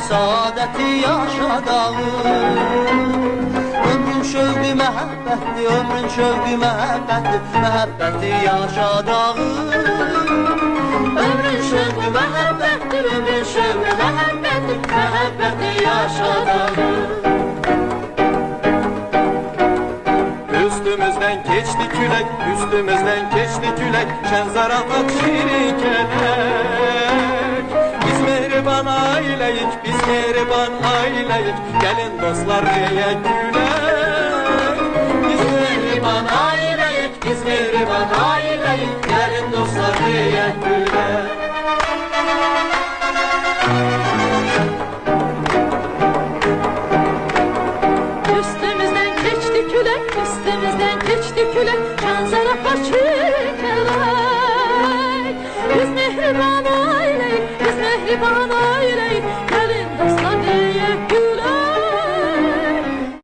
saadeti yaşadağım. Ömrün şövqü məhəbbətdir, ömrün şövqü məhəbbətdir, məhəbbəti yaşadağım. Ömrün şövqü məhəbbətdir, ömrün şövqü məhəbbətdir, məhəbbəti yaşadağım. Üstümüzden geçti külek, üstümüzden geçti külek, şen zarafat şirin kelek. Biz mehriban aileyik, biz mehriban aileyik, gelin dostlar diye gülek. Biz mehriban aileyik, biz mehriban aileyik, gelin dostlar diye gülek. Üstümüzden geçti külek, üstümüzden geçti külek, şan zarafat şirin kelek. Biz mehriban aileyik, biz mehriban aileyik,